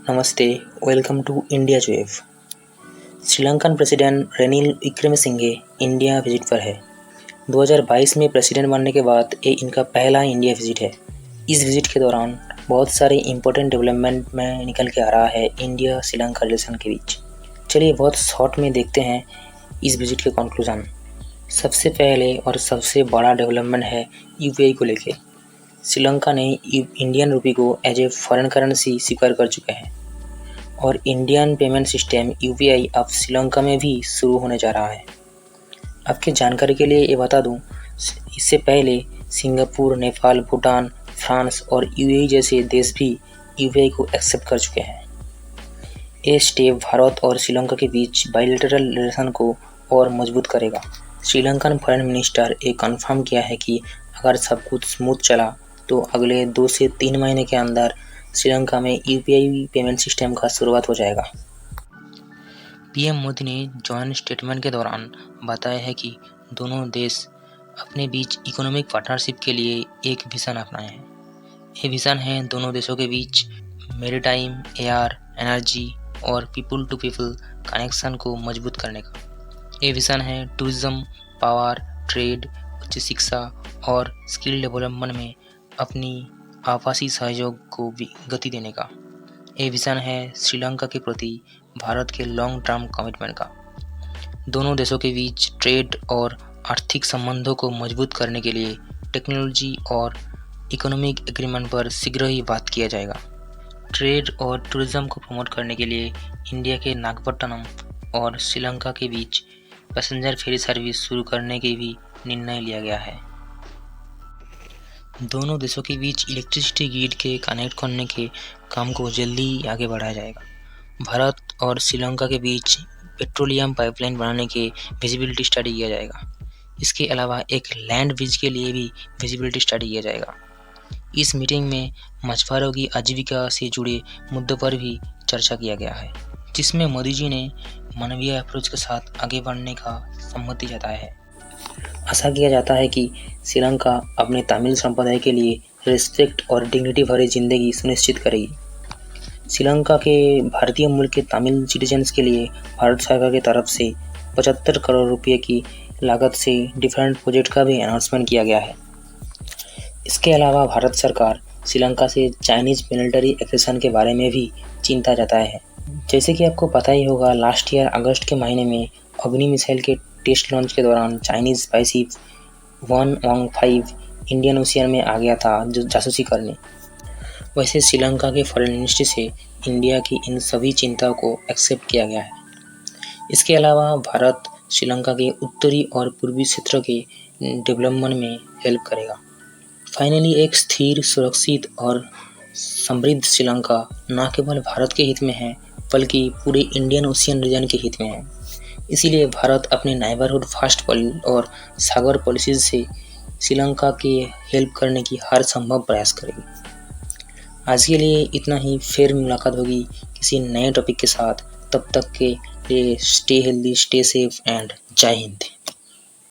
नमस्ते, welcome to India Wave. Sri Lankan president Ranil Wickremesinghe India visit पर है। 2022 में प्रेसिडेंट बनने के बाद ये इनका पहला इंडिया विजिट है। इस विजिट के दौरान बहुत सारे इंपॉर्टेंट डेवलपमेंट में निकल के आ रहा है इंडिया श्रीलंका रिलेशन के बीच। चलिए बहुत शॉर्ट में देखते हैं इस विजिट के कंक्लूजन। सबसे पहले और सबसे बड़ा डेवलपमेंट है यूपीआई को लेके। श्रीलंका ने इंडियन रुपी को एज ए फॉरेन करेंसी स्वीकार कर चुके हैं और इंडियन पेमेंट सिस्टम यूपीआई अब श्रीलंका में भी शुरू होने जा रहा है। आपके जानकारी के लिए ये बता दूं, इससे पहले सिंगापुर, नेपाल, भूटान, फ्रांस और यूएई जैसे देश भी यूपीआई को एक्सेप्ट कर चुके हैं। ये स्टेप भारत और श्रीलंका के बीच बायलैटरल रिलेशन को और मजबूत करेगा। श्रीलंकन फॉरेन मिनिस्टर ये कंफर्म किया है कि अगर सब कुछ स्मूथ चला तो अगले 2 से 3 महीने के अंदर श्रीलंका में यूपीआई पेमेंट सिस्टम का शुरुआत हो जाएगा। पीएम मोदी ने जॉइंट स्टेटमेंट के दौरान बताया है कि दोनों देश अपने बीच इकोनॉमिक पार्टनरशिप के लिए एक विजन अपनाए हैं। ये विजन है दोनों देशों के बीच मैरीटाइम, एयर, एनर्जी और पीपल टू पीपल कनेक्शन को मजबूत करने का। ये विजन है टूरिज्म, पावर, ट्रेड, उच्च शिक्षा और स्किल डेवलपमेंट में अपनी आपसी सहयोग को भी गति देने का। ये विजन है श्रीलंका के प्रति भारत के लॉन्ग टर्म कमिटमेंट का। दोनों देशों के बीच ट्रेड और आर्थिक संबंधों को मजबूत करने के लिए टेक्नोलॉजी और इकोनॉमिक एग्रीमेंट पर शीघ्र ही बात किया जाएगा। ट्रेड और टूरिज्म को प्रमोट करने के लिए इंडिया के नागपट्टनम और श्रीलंका के बीच पैसेंजर फेरी सर्विस शुरू करने के भी निर्णय लिया गया है। दोनों देशों के बीच इलेक्ट्रिसिटी ग्रिड के कनेक्ट करने के काम को जल्दी आगे बढ़ाया जाएगा। भारत और श्रीलंका के बीच पेट्रोलियम पाइपलाइन बनाने के विजिबिलिटी स्टडी किया जाएगा। इसके अलावा एक लैंड ब्रिज के लिए भी विजिबिलिटी स्टडी किया जाएगा। इस मीटिंग में मछुआरों की आजीविका से जुड़े मुद्दों पर भी चर्चा किया गया है, जिसमें मोदी जी ने मानवीय अप्रोच के साथ आगे बढ़ने का सम्मति जताया है। आशा किया जाता है कि श्रीलंका अपने तमिल संप्रदाय के लिए रिस्पेक्ट और डिग्निटी भरी जिंदगी सुनिश्चित करेगी। श्रीलंका के भारतीय मूल के तमिल सिटीजन्स के लिए भारत सरकार की तरफ से 75 करोड़ रुपए की लागत से डिफरेंट प्रोजेक्ट का भी अनाउंसमेंट किया गया है। इसके अलावा भारत सरकार श्रीलंका से चाइनीज मिलिट्री एक्शन के बारे में भी चिंता जताया है। जैसे कि आपको पता ही होगा, लास्ट ईयर अगस्त के महीने में अग्नि मिसाइल के टेस्ट लॉन्च के दौरान चाइनीज स्पाइसशिप 115 इंडियन ओशियन में आ गया था जो जासूसी करने। वैसे श्रीलंका के फॉरेन मिनिस्ट्री से इंडिया की इन सभी चिंताओं को एक्सेप्ट किया गया है। इसके अलावा भारत श्रीलंका के उत्तरी और पूर्वी क्षेत्र के डेवलपमेंट में हेल्प करेगा। फाइनली एक स्थिर, सुरक्षित और समृद्ध श्रीलंका न केवल भारत के हित में है बल्कि पूरे इंडियन ओशियन रीजन के हित में है। इसीलिए भारत अपने नेबरहुड फास्ट और सागर पॉलिसीज से श्रीलंका के हेल्प करने की हर संभव प्रयास करेगी। आज के लिए इतना ही, फिर मुलाकात होगी किसी नए टॉपिक के साथ। तब तक के लिए stay healthy, stay safe and जय हिंद।